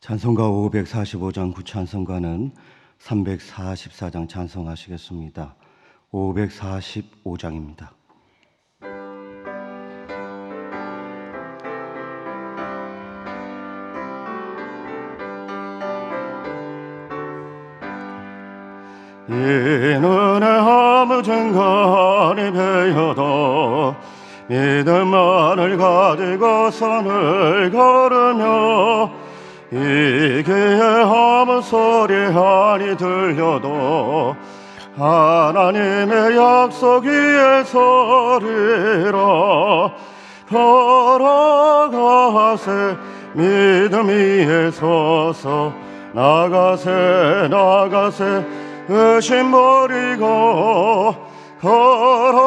찬송가 545장 구찬송가는 344장 찬송하시겠습니다. 545장입니다. 이 눈에 아무 증거니 베어도 믿음만을 가지고 선을 걸으며 이 귀에 아무 소리 아니 들려도 하나님의 약속 위에 서리라. 걸어가세 믿음 위에 서서 나가세 의심 버리고 걸어가세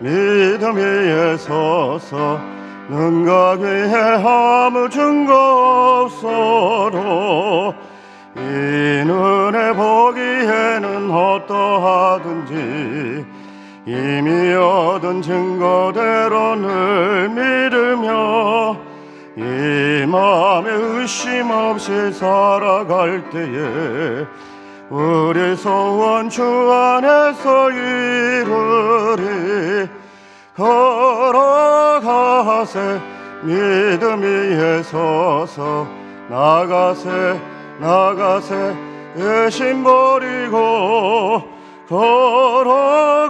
믿음 위에 서서 능가 귀에 아무 증거 없어도 이 눈에 보기에는 어떠하든지 이미 얻은 증거대로 늘 믿으며 이 마음에 의심 없이 살아갈 때에 우리 소원 주 안에서 이루리. 걸어가세 믿음 위에 서서 나가세 의심 버리고 걸어가세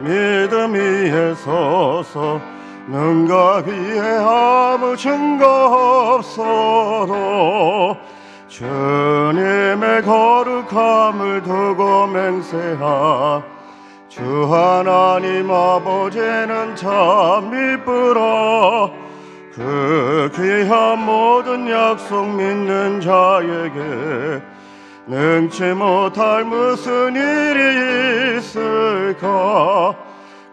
믿음 위에 서서 능가 귀에 아무 증거 없어도 주님의 거룩함을 두고 맹세하. 주 하나님 아버지는 참 이쁘라. 그 귀한 모든 약속 믿는 자에게 능치 못할 무슨 일이 있을까.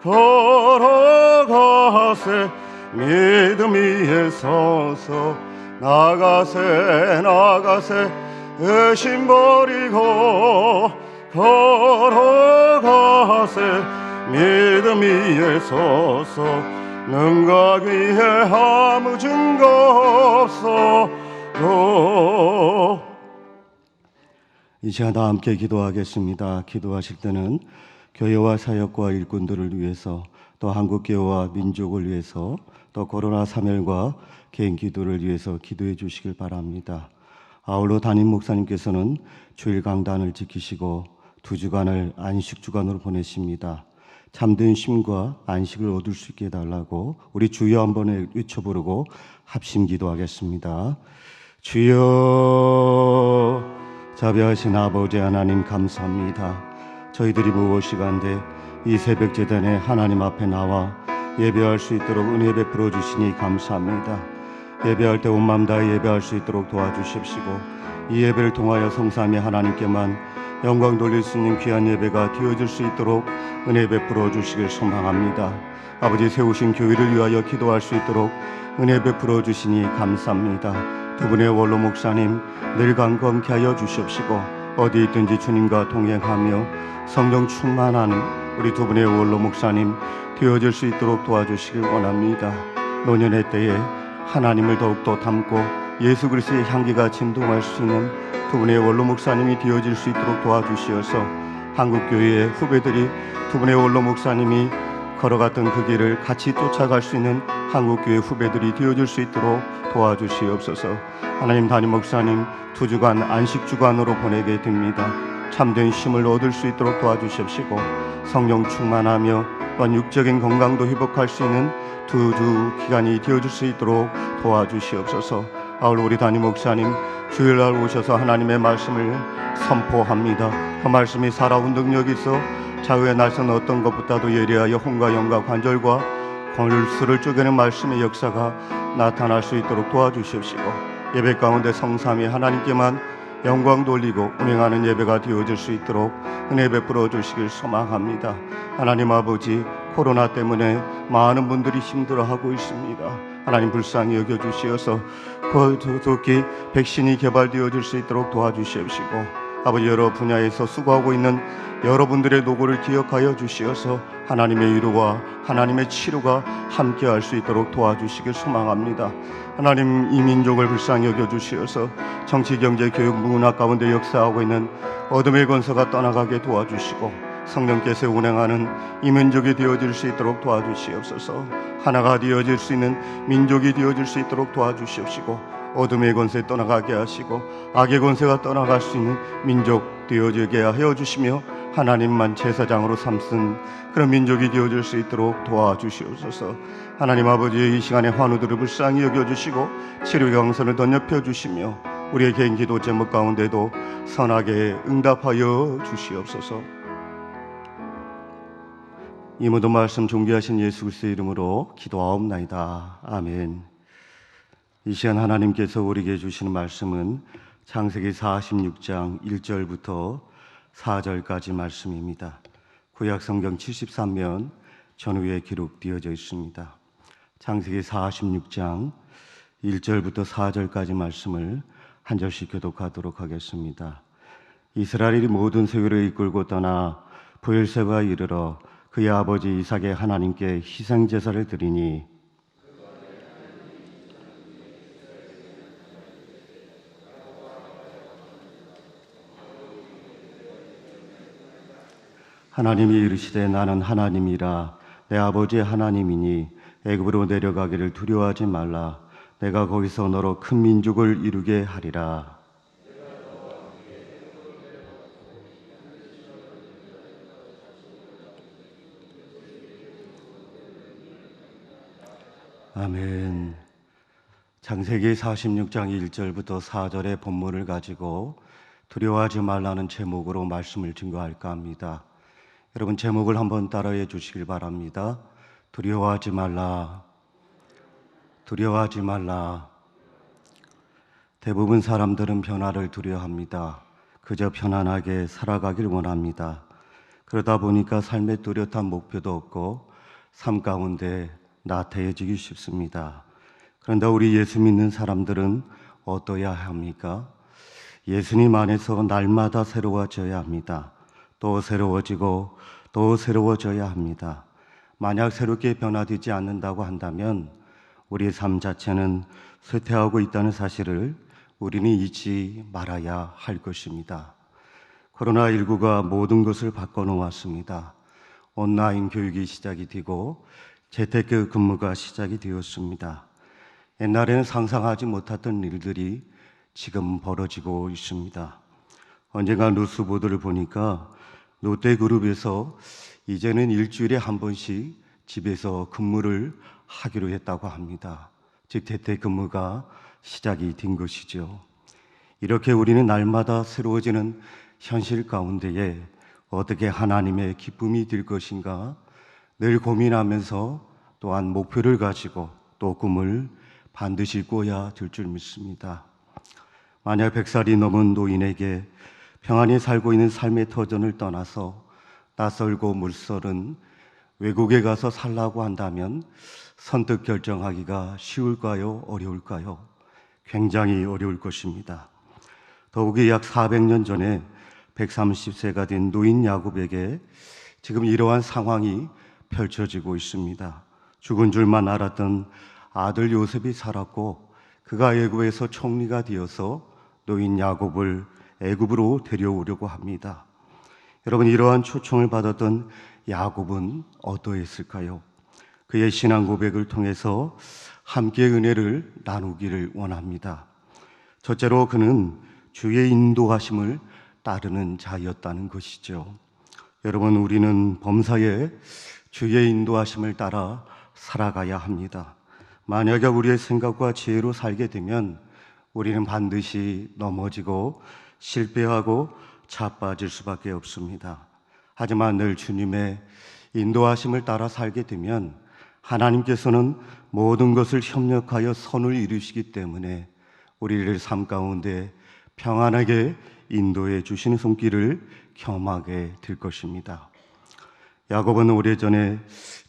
걸어가세 믿음 위에 서서 나가세 의심 버리고 걸어가세 믿음 위에 서서 능가 귀에 아무 증거 없어도. 이제 다 함께 기도하겠습니다. 기도하실 때는 교회와 사역과 일꾼들을 위해서, 또 한국교회와 민족을 위해서, 또 코로나 사멸과 개인 기도를 위해서 기도해 주시길 바랍니다. 아울러 담임 목사님께서는 주일 강단을 지키시고 2주간을 안식주간으로 보내십니다. 참된 쉼과 안식을 얻을 수 있게 해달라고 우리 주여 한번 외쳐 부르고 합심 기도하겠습니다. 주여, 자비하신 아버지 하나님 감사합니다. 저희들이 무엇이간데 이 새벽 제단에 하나님 앞에 나와 예배할 수 있도록 은혜 베풀어 주시니 감사합니다. 예배할 때 온 마음 다해 예배할 수 있도록 도와주십시고, 이 예배를 통하여 성삼위 하나님께만 영광 돌릴 수 있는 귀한 예배가 되어질 수 있도록 은혜 베풀어 주시길 소망합니다. 아버지, 세우신 교회를 위하여 기도할 수 있도록 은혜 베풀어 주시니 감사합니다. 두 분의 원로 목사님 늘 강건케 하여 주시옵시고, 어디 있든지 주님과 동행하며 성령 충만한 우리 두 분의 원로 목사님 되어질 수 있도록 도와주시길 원합니다. 노년의 때에 하나님을 더욱더 닮고 예수 그리스도의 향기가 진동할 수 있는 두 분의 원로 목사님이 되어질 수 있도록 도와주시어서 한국교회의 후배들이 두 분의 원로 목사님이 걸어갔던 그 길을 같이 쫓아갈 수 있는 한국교회 후배들이 되어질 수 있도록 도와주시옵소서. 하나님, 담임 목사님 2주간 안식주간으로 보내게 됩니다. 참된 쉼을 얻을 수 있도록 도와주십시고, 성령 충만하며 또한 육적인 건강도 회복할 수 있는 2주 기간이 되어질 수 있도록 도와주시옵소서. 아울러 우리 담임 목사님 주일날 오셔서 하나님의 말씀을 선포합니다. 그 말씀이 살아온 능력이 있어 좌우의 날선 어떤 것보다도 예리하여 혼과 영과 관절과 골수를 쪼개는 말씀의 역사가 나타날 수 있도록 도와주십시고, 예배 가운데 성삼위 하나님께만 영광 돌리고 운행하는 예배가 되어질 수 있도록 은혜 베풀어 주시길 소망합니다. 하나님 아버지, 코로나 때문에 많은 분들이 힘들어하고 있습니다. 하나님 불쌍히 여겨주시어서 급속히 백신이 개발되어질 수 있도록 도와주시옵시고, 아버지, 여러 분야에서 수고하고 있는 여러분들의 노고를 기억하여 주시어서 하나님의 위로와 하나님의 치료가 함께할 수 있도록 도와주시길 소망합니다. 하나님, 이 민족을 불쌍히 여겨주시어서 정치, 경제, 교육, 문화 가운데 역사하고 있는 어둠의 권세가 떠나가게 도와주시고 성령께서 운행하는 이 민족이 되어질 수 있도록 도와주시옵소서. 하나가 되어질 수 있는 민족이 되어질 수 있도록 도와주시옵시고, 어둠의 권세 떠나가게 하시고 악의 권세가 떠나갈 수 있는 민족 되어지게 하여 주시며, 하나님만 제사장으로 삼은 그런 민족이 되어질 수 있도록 도와주시옵소서. 하나님 아버지, 이 시간에 환우들을 불쌍히 여겨주시고 치료의 강선을 덧nhập혀 주시며 우리의 개인 기도 제목 가운데도 선하게 응답하여 주시옵소서. 이 모든 말씀 존귀하신 예수 그리스도의 이름으로 기도하옵나이다. 아멘. 이 시간 하나님께서 우리에게 주시는 말씀은 창세기 46장 1절부터 4절까지 말씀입니다. 구약성경 73면 전후에 기록되어져 있습니다. 창세기 46장 1절부터 4절까지 말씀을 한 절씩 교독하도록 하겠습니다. 이스라엘이 모든 세월을 이끌고 떠나 브엘세바에 이르러 그의 아버지 이삭의 하나님께 희생제사를 드리니, 하나님이 이르시되 나는 하나님이라 내 아버지의 하나님이니 애굽으로 내려가기를 두려워하지 말라. 내가 거기서 너로 큰 민족을 이루게 하리라. 아멘. 창세기 46장 1절부터 4절의 본문을 가지고 두려워하지 말라는 제목으로 말씀을 증거할까 합니다. 여러분, 제목을 한번 따라해 주시길 바랍니다. 두려워하지 말라. 두려워하지 말라. 대부분 사람들은 변화를 두려워합니다. 그저 편안하게 살아가길 원합니다. 그러다 보니까 삶에 뚜렷한 목표도 없고 삶 가운데 나태해지기 쉽습니다. 그런데 우리 예수 믿는 사람들은 어떠해야 합니까? 예수님 안에서 날마다 새로워져야 합니다. 또 새로워지고 또 새로워져야 합니다. 만약 새롭게 변화되지 않는다고 한다면 우리의 삶 자체는 쇠퇴하고 있다는 사실을 우리는 잊지 말아야 할 것입니다. 코로나19가 모든 것을 바꿔놓았습니다. 온라인 교육이 시작이 되고 재택 근무가 시작이 되었습니다. 옛날에는 상상하지 못했던 일들이 지금 벌어지고 있습니다. 언젠가 뉴스 보도를 보니까 롯데그룹에서 이제는 일주일에 한 번씩 집에서 근무를 하기로 했다고 합니다. 즉 재택근무가 시작이 된 것이죠. 이렇게 우리는 날마다 새로워지는 현실 가운데에 어떻게 하나님의 기쁨이 될 것인가 늘 고민하면서 또한 목표를 가지고 또 꿈을 반드시 꿔야 될 줄 믿습니다. 만약 100살이 넘은 노인에게 평안히 살고 있는 삶의 터전을 떠나서 낯설고 물설은 외국에 가서 살라고 한다면 선뜻 결정하기가 쉬울까요? 어려울까요? 굉장히 어려울 것입니다. 더욱이 약 400년 전에 130세가 된 노인 야곱에게 지금 이러한 상황이 펼쳐지고 있습니다. 죽은 줄만 알았던 아들 요셉이 살았고 그가 애굽에서 총리가 되어서 노인 야곱을 애굽으로 데려오려고 합니다. 여러분, 이러한 초청을 받았던 야곱은 어떠했을까요? 그의 신앙 고백을 통해서 함께 은혜를 나누기를 원합니다. 첫째로 그는 주의 인도하심을 따르는 자였다는 것이죠. 여러분, 우리는 범사에 주의 인도하심을 따라 살아가야 합니다. 만약에 우리의 생각과 지혜로 살게 되면 우리는 반드시 넘어지고 실패하고 자빠질 수밖에 없습니다. 하지만 늘 주님의 인도하심을 따라 살게 되면 하나님께서는 모든 것을 협력하여 선을 이루시기 때문에 우리를 삶 가운데 평안하게 인도해 주시는 손길을 경험하게 될 것입니다. 야곱은 오래전에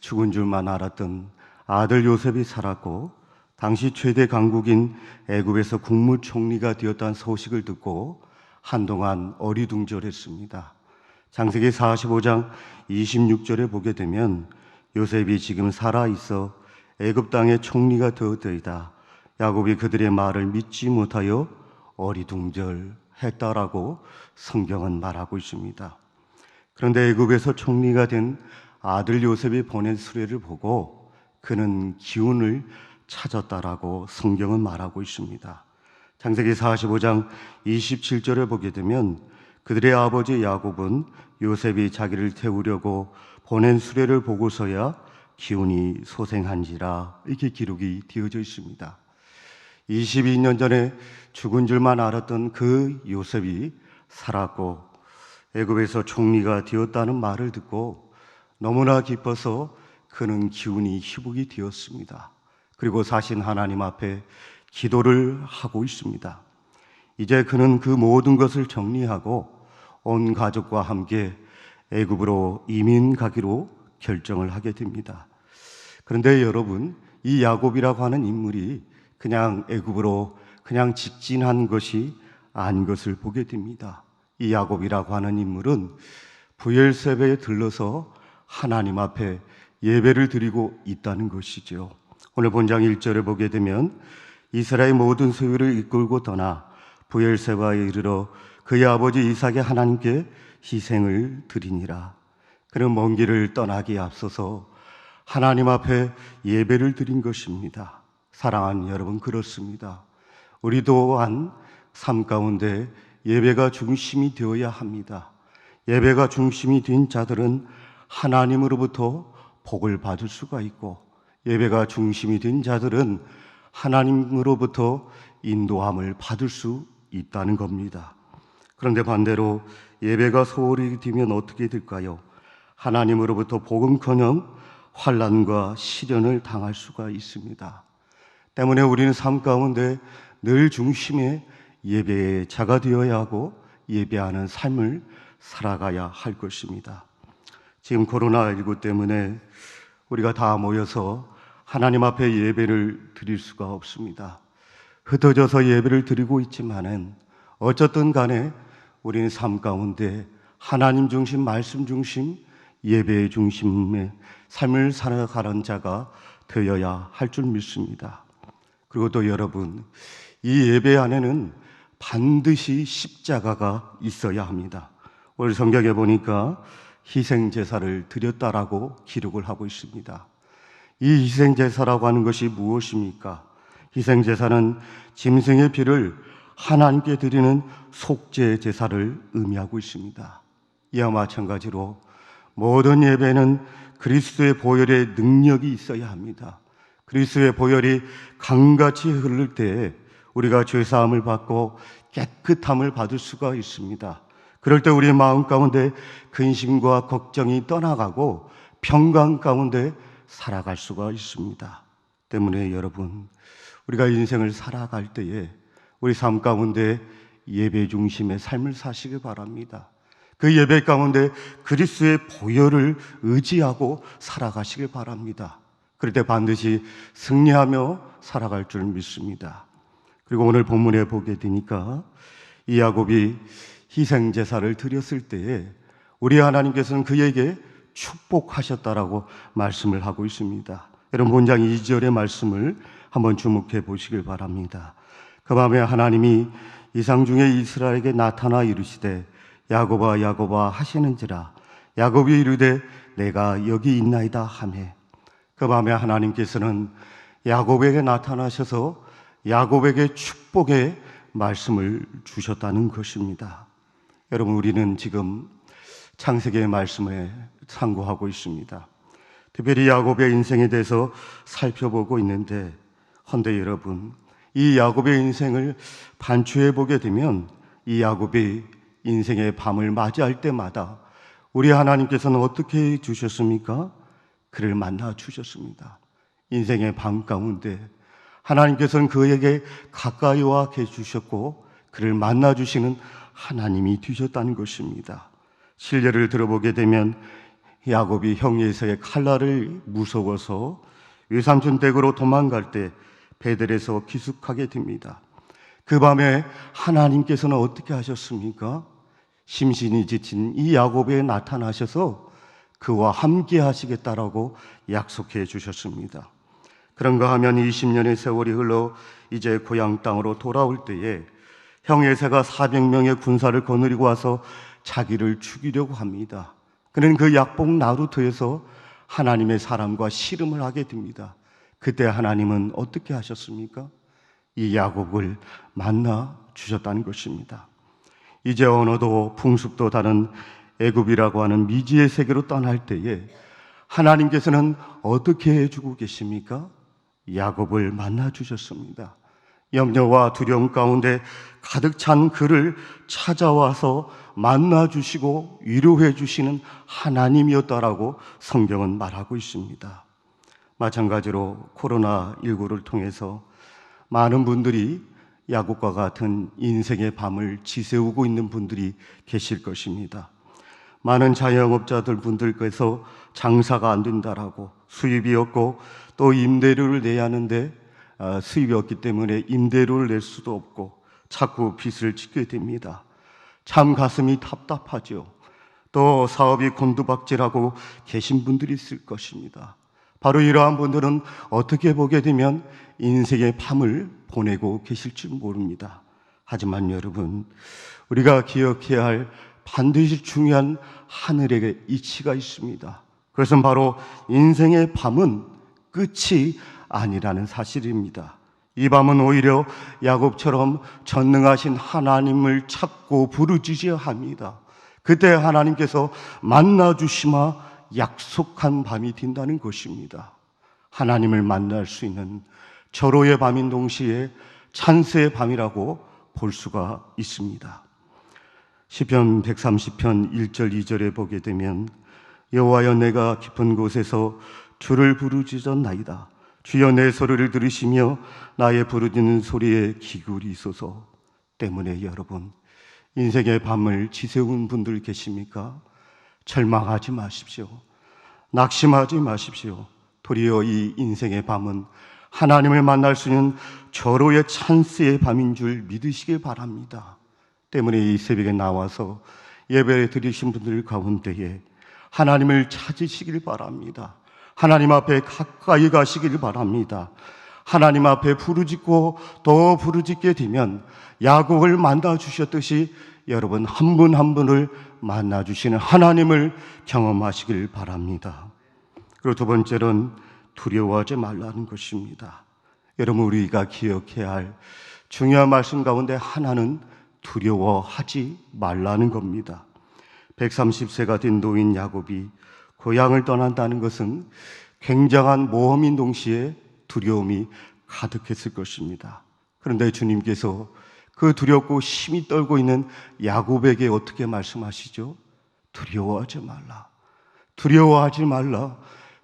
죽은 줄만 알았던 아들 요셉이 살았고 당시 최대 강국인 애굽에서 국무총리가 되었다는 소식을 듣고 한동안 어리둥절했습니다. 창세기 45장 26절에 보게 되면 요셉이 지금 살아있어 애굽 땅의 총리가 되었더이다. 야곱이 그들의 말을 믿지 못하여 어리둥절했다라고 성경은 말하고 있습니다. 그런데 애굽에서 총리가 된 아들 요셉이 보낸 수레를 보고 그는 기운을 찾았다라고 성경은 말하고 있습니다. 창세기 45장 27절을 보게 되면 그들의 아버지 야곱은 요셉이 자기를 태우려고 보낸 수레를 보고서야 기운이 소생한지라 이렇게 기록이 되어져 있습니다. 22년 전에 죽은 줄만 알았던 그 요셉이 살았고 애굽에서 총리가 되었다는 말을 듣고 너무나 기뻐서 그는 기운이 회복이 되었습니다. 그리고 사신 하나님 앞에 기도를 하고 있습니다. 이제 그는 그 모든 것을 정리하고 온 가족과 함께 애굽으로 이민 가기로 결정을 하게 됩니다. 그런데 여러분, 이 야곱이라고 하는 인물이 그냥 애굽으로 그냥 직진한 것이 아닌 것을 보게 됩니다. 이 야곱이라고 하는 인물은 부엘세바에 들러서 하나님 앞에 예배를 드리고 있다는 것이죠. 오늘 본장 1절을 보게 되면 이스라엘 모든 소유를 이끌고 떠나 부엘세바에 이르러 그의 아버지 이삭의 하나님께 희생을 드리니라. 그는 먼 길을 떠나기에 앞서서 하나님 앞에 예배를 드린 것입니다. 사랑하는 여러분, 그렇습니다. 우리 또한 삶 가운데 예배가 중심이 되어야 합니다. 예배가 중심이 된 자들은 하나님으로부터 복을 받을 수가 있고, 예배가 중심이 된 자들은 하나님으로부터 인도함을 받을 수 있다는 겁니다. 그런데 반대로 예배가 소홀히 되면 어떻게 될까요? 하나님으로부터 복음커녕 환난과 시련을 당할 수가 있습니다. 때문에 우리는 삶 가운데 늘 중심에 예배의 자가 되어야 하고 예배하는 삶을 살아가야 할 것입니다. 지금 코로나19 때문에 우리가 다 모여서 하나님 앞에 예배를 드릴 수가 없습니다. 흩어져서 예배를 드리고 있지만은 어쨌든 간에 우리는 삶 가운데 하나님 중심, 말씀 중심, 예배의 중심의 삶을 살아가는 자가 되어야 할 줄 믿습니다. 그리고 또 여러분, 이 예배 안에는 반드시 십자가가 있어야 합니다. 오늘 성경에 보니까 희생제사를 드렸다라고 기록을 하고 있습니다. 이 희생제사라고 하는 것이 무엇입니까? 희생제사는 짐승의 피를 하나님께 드리는 속죄제사를 의미하고 있습니다. 이와 마찬가지로 모든 예배는 그리스도의 보혈의 능력이 있어야 합니다. 그리스도의 보혈이 강같이 흐를 때에 우리가 죄사함을 받고 깨끗함을 받을 수가 있습니다. 그럴 때 우리의 마음 가운데 근심과 걱정이 떠나가고 평강 가운데 살아갈 수가 있습니다. 때문에 여러분, 우리가 인생을 살아갈 때에 우리 삶 가운데 예배 중심의 삶을 사시기 바랍니다. 그 예배 가운데 그리스도의 보혈을 의지하고 살아가시길 바랍니다. 그럴 때 반드시 승리하며 살아갈 줄 믿습니다. 그리고 오늘 본문에 보게 되니까 이 야곱이 희생제사를 드렸을 때에 우리 하나님께서는 그에게 축복하셨다라고 말씀을 하고 있습니다. 여러분, 본장 2절의 말씀을 한번 주목해 보시길 바랍니다. 그 밤에 하나님이 이상 중에 이스라엘에게 나타나 이르시되 야곱아 야곱아 하시는지라. 야곱이 이르되 내가 여기 있나이다 하매. 그 밤에 하나님께서는 야곱에게 나타나셔서 야곱에게 축복의 말씀을 주셨다는 것입니다. 여러분, 우리는 지금 창세기의 말씀에 상고하고 있습니다. 특별히 야곱의 인생에 대해서 살펴보고 있는데, 헌데 여러분, 이 야곱의 인생을 반추해 보게 되면 이 야곱이 인생의 밤을 맞이할 때마다 우리 하나님께서는 어떻게 주셨습니까? 그를 만나 주셨습니다. 인생의 밤 가운데 하나님께서는 그에게 가까이 와 계주셨고 그를 만나 주시는 하나님이 되셨다는 것입니다. 실례를 들어보게 되면 야곱이 형 에사의 칼날을 무서워서 외삼촌 댁으로 도망갈 때 베델에서 기숙하게 됩니다. 그 밤에 하나님께서는 어떻게 하셨습니까? 심신이 지친 이 야곱에 나타나셔서 그와 함께 하시겠다라고 약속해 주셨습니다. 그런가 하면 20년의 세월이 흘러 이제 고향 땅으로 돌아올 때에 형 에사가 400명의 군사를 거느리고 와서 자기를 죽이려고 합니다. 그는 그 약복 나루터에서 하나님의 사람과 씨름을 하게 됩니다. 그때 하나님은 어떻게 하셨습니까? 이 야곱을 만나 주셨다는 것입니다. 이제 언어도 풍습도 다른 애굽이라고 하는 미지의 세계로 떠날 때에 하나님께서는 어떻게 해주고 계십니까? 야곱을 만나 주셨습니다. 염려와 두려움 가운데 가득 찬 그를 찾아와서 만나 주시고 위로해 주시는 하나님이었다라고 성경은 말하고 있습니다. 마찬가지로 코로나19를 통해서 많은 분들이 야곱과 같은 인생의 밤을 지새우고 있는 분들이 계실 것입니다. 많은 자영업자들 분들께서 장사가 안 된다라고, 수입이 없고 또 임대료를 내야 하는데 수입이 없기 때문에 임대료를 낼 수도 없고 자꾸 빚을 짓게 됩니다. 참 가슴이 답답하죠. 또 사업이 곤두박질하고 계신 분들이 있을 것입니다. 바로 이러한 분들은 어떻게 보게 되면 인생의 밤을 보내고 계실지 모릅니다. 하지만 여러분, 우리가 기억해야 할 반드시 중요한 하늘의 이치가 있습니다. 그것은 바로 인생의 밤은 끝이 아니라는 사실입니다. 이 밤은 오히려 야곱처럼 전능하신 하나님을 찾고 부르짖어야 합니다. 그때 하나님께서 만나주시마 약속한 밤이 된다는 것입니다. 하나님을 만날 수 있는 절호의 밤인 동시에 찬스의 밤이라고 볼 수가 있습니다. 시편 130편 1절 2절에 보게 되면 여호와여 내가 깊은 곳에서 주를 부르짖었나이다. 주여 내 소리를 들으시며 나의 부르짖는 소리에 기울이소서. 때문에 여러분, 인생의 밤을 지새운 분들 계십니까? 절망하지 마십시오. 낙심하지 마십시오. 도리어 이 인생의 밤은 하나님을 만날 수 있는 절호의 찬스의 밤인 줄 믿으시길 바랍니다. 때문에 이 새벽에 나와서 예배 드리신 분들 가운데에 하나님을 찾으시길 바랍니다. 하나님 앞에 가까이 가시길 바랍니다. 하나님 앞에 부르짖고 더 부르짖게 되면 야곱을 만나 주셨듯이 여러분 한 분 한 분을 만나 주시는 하나님을 경험하시길 바랍니다. 그리고 두 번째는 두려워하지 말라는 것입니다. 여러분, 우리가 기억해야 할 중요한 말씀 가운데 하나는 두려워하지 말라는 겁니다. 130세가 된 노인 야곱이 고향을 떠난다는 것은 굉장한 모험인 동시에 두려움이 가득했을 것입니다. 그런데 주님께서 그 두렵고 심히 떨고 있는 야곱에게 어떻게 말씀하시죠? 두려워하지 말라, 두려워하지 말라,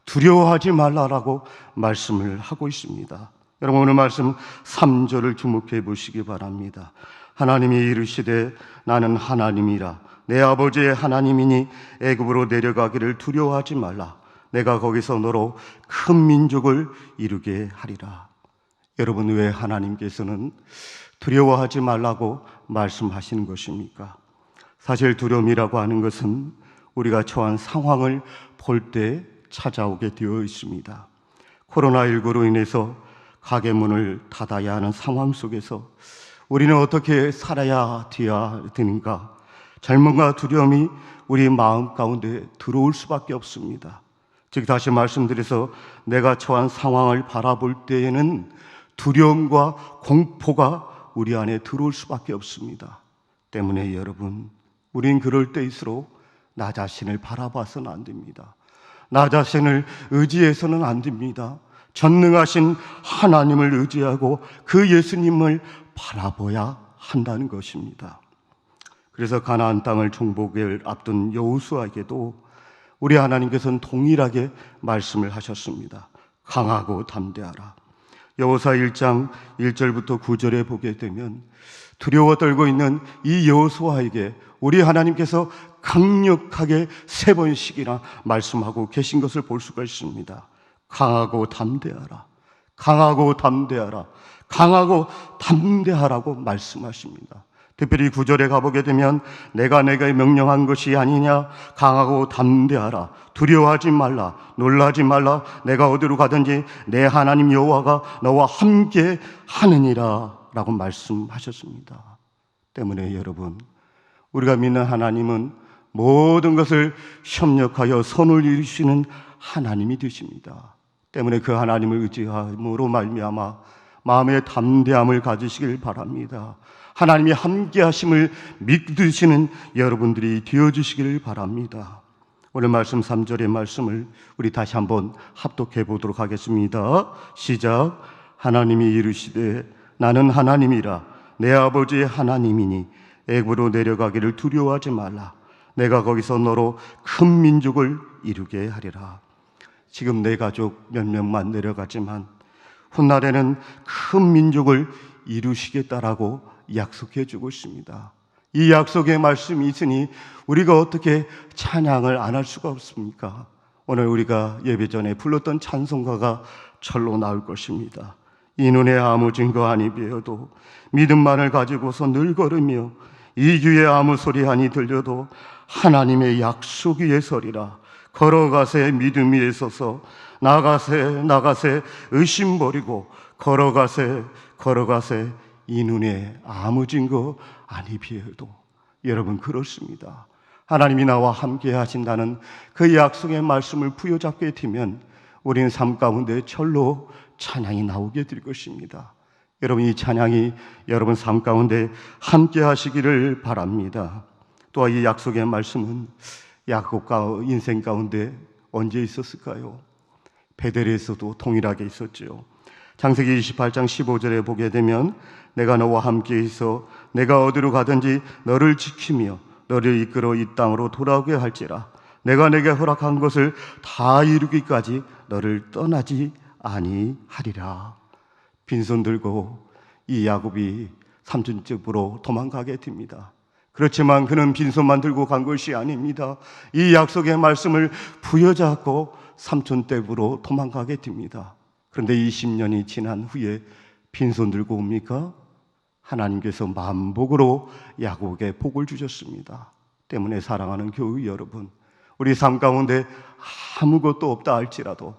두려워하지 말라라고 말씀을 하고 있습니다. 여러분, 오늘 말씀 3절을 주목해 보시기 바랍니다. 하나님이 이르시되 나는 하나님이라 내 아버지의 하나님이니 애굽으로 내려가기를 두려워하지 말라. 내가 거기서 너로 큰 민족을 이루게 하리라. 여러분, 왜 하나님께서는 두려워하지 말라고 말씀하시는 것입니까? 사실 두려움이라고 하는 것은 우리가 처한 상황을 볼 때 찾아오게 되어 있습니다. 코로나19로 인해서 가게 문을 닫아야 하는 상황 속에서 우리는 어떻게 살아야 되는가? 절망과 두려움이 우리 마음 가운데 들어올 수밖에 없습니다. 즉 다시 말씀드려서 내가 처한 상황을 바라볼 때에는 두려움과 공포가 우리 안에 들어올 수밖에 없습니다. 때문에 여러분, 우린 그럴 때일수록 나 자신을 바라봐서는 안 됩니다. 나 자신을 의지해서는 안 됩니다. 전능하신 하나님을 의지하고 그 예수님을 바라봐야 한다는 것입니다. 그래서 가나안 땅을 정복을 앞둔 여호수아에게도 우리 하나님께서는 동일하게 말씀을 하셨습니다. 강하고 담대하라. 여호수아 1장 1절부터 9절에 보게 되면 두려워 떨고 있는 이 여호수아에게 우리 하나님께서 강력하게 3번씩이나 말씀하고 계신 것을 볼 수가 있습니다. 강하고 담대하라. 강하고 담대하라. 강하고 담대하라고 말씀하십니다. 특별히 9절에 가보게 되면 내가 내게 명령한 것이 아니냐, 강하고 담대하라, 두려워하지 말라, 놀라지 말라, 내가 어디로 가든지 내 하나님 여호와가 너와 함께 하느니라 라고 말씀하셨습니다. 때문에 여러분, 우리가 믿는 하나님은 모든 것을 협력하여 선을 이루시는 하나님이 되십니다. 때문에 그 하나님을 의지함으로 말미암아 마음의 담대함을 가지시길 바랍니다. 하나님이 함께 하심을 믿으시는 여러분들이 되어주시기를 바랍니다. 오늘 말씀 3절의 말씀을 우리 다시 한번 합독해 보도록 하겠습니다. 시작. 하나님이 이르시되 나는 하나님이라 내 아버지의 하나님이니 애굽으로 내려가기를 두려워하지 말라. 내가 거기서 너로 큰 민족을 이루게 하리라. 지금 내 가족 몇 명만 내려가지만 훗날에는 큰 민족을 이루시겠다라고 약속해 주고 있습니다. 이 약속의 말씀이 있으니 우리가 어떻게 찬양을 안 할 수가 없습니까? 오늘 우리가 예배 전에 불렀던 찬송가가 절로 나올 것입니다. 이 눈에 아무 증거 아니 배어도 믿음만을 가지고서 늘 걸으며 이 귀에 아무 소리 아니 들려도 하나님의 약속 위에 서리라. 걸어가세 믿음 위에 서서 나가세 의심 버리고 걸어가세 이 눈에 아무 증거 아니 비해도. 여러분, 그렇습니다. 하나님이 나와 함께 하신다는 그 약속의 말씀을 부여잡게 되면 우리는 삶 가운데 절로 찬양이 나오게 될 것입니다. 여러분, 이 찬양이 여러분 삶 가운데 함께 하시기를 바랍니다. 또한 이 약속의 말씀은 야곱 인생 가운데 언제 있었을까요? 베델에서도 동일하게 있었죠. 창세기 28장 15절에 보게 되면 내가 너와 함께 있어 내가 어디로 가든지 너를 지키며 너를 이끌어 이 땅으로 돌아오게 할지라. 내가 내게 허락한 것을 다 이루기까지 너를 떠나지 아니하리라. 빈손 들고 이 야곱이 삼촌 집으로 도망가게 됩니다. 그렇지만 그는 빈손만 들고 간 것이 아닙니다. 이 약속의 말씀을 부여잡고 삼촌 댁으로 도망가게 됩니다. 그런데 20년이 지난 후에 빈손 들고 옵니까? 하나님께서 만복으로 야곱에게 복을 주셨습니다. 때문에 사랑하는 교회 여러분, 우리 삶 가운데 아무것도 없다 할지라도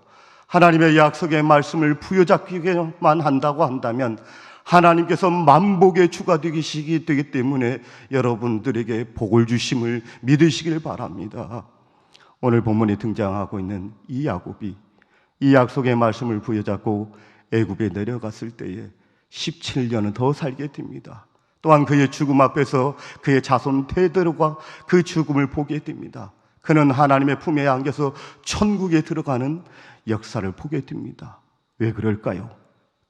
하나님의 약속의 말씀을 부여잡기만 한다고 한다면 하나님께서 만복의 주가 되기 때문에 여러분들에게 복을 주심을 믿으시길 바랍니다. 오늘 본문에 등장하고 있는 이 야곱이 이 약속의 말씀을 부여잡고 애굽에 내려갔을 때에 17년은 더 살게 됩니다. 또한 그의 죽음 앞에서 그의 자손 테드로가 그 죽음을 보게 됩니다. 그는 하나님의 품에 안겨서 천국에 들어가는 역사를 보게 됩니다. 왜 그럴까요?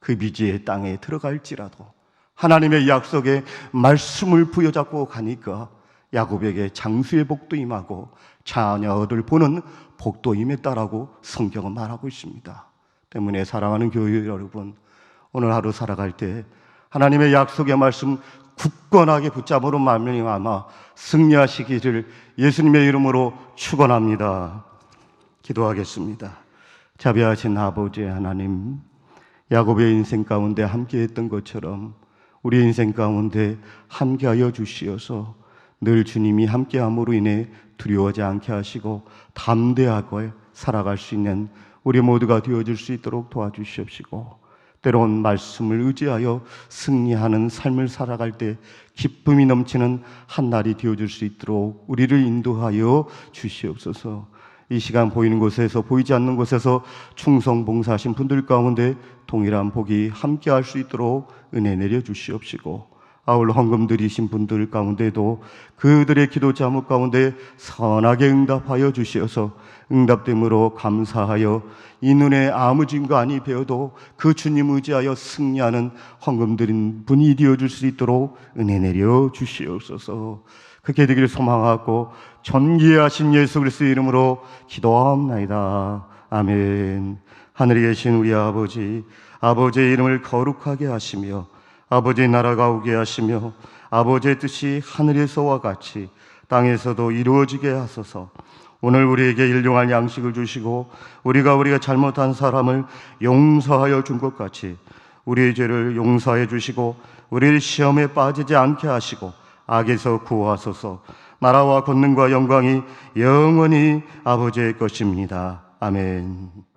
그 미지의 땅에 들어갈지라도 하나님의 약속에 말씀을 부여잡고 가니까 야곱에게 장수의 복도 임하고 자녀를 보는 복도 임했다라고 성경은 말하고 있습니다. 때문에 사랑하는 교회 여러분, 오늘 하루 살아갈 때 하나님의 약속의 말씀 굳건하게 붙잡으로 말미암아 승리하시기를 예수님의 이름으로 축원합니다. 기도하겠습니다. 자비하신 아버지 하나님, 야곱의 인생 가운데 함께했던 것처럼 우리 인생 가운데 함께하여 주시어서 늘 주님이 함께함으로 인해 두려워하지 않게 하시고 담대하게 살아갈 수 있는 우리 모두가 되어줄 수 있도록 도와주시옵시고, 때로는 말씀을 의지하여 승리하는 삶을 살아갈 때 기쁨이 넘치는 한날이 되어줄 수 있도록 우리를 인도하여 주시옵소서. 이 시간 보이는 곳에서 보이지 않는 곳에서 충성 봉사하신 분들 가운데 동일한 복이 함께할 수 있도록 은혜 내려 주시옵시고, 아울러 헌금 드리신 분들 가운데도 그들의 기도 자목 가운데 선하게 응답하여 주시어서 응답됨으로 감사하여 이 눈에 아무 증거 아니 배어도 그 주님 의지하여 승리하는 헌금 드린 분이 되어줄 수 있도록 은혜 내려 주시옵소서. 그렇게 되기를 소망하고 존귀하신 예수 그리스도의 이름으로 기도하옵나이다. 아멘. 하늘에 계신 우리 아버지, 아버지의 이름을 거룩하게 하시며 아버지의 나라가 오게 하시며 아버지의 뜻이 하늘에서와 같이 땅에서도 이루어지게 하소서. 오늘 우리에게 일용할 양식을 주시고 우리가 잘못한 사람을 용서하여 준 것 같이 우리의 죄를 용서해 주시고 우리를 시험에 빠지지 않게 하시고 악에서 구하소서. 나라와 권능과 영광이 영원히 아버지의 것입니다. 아멘.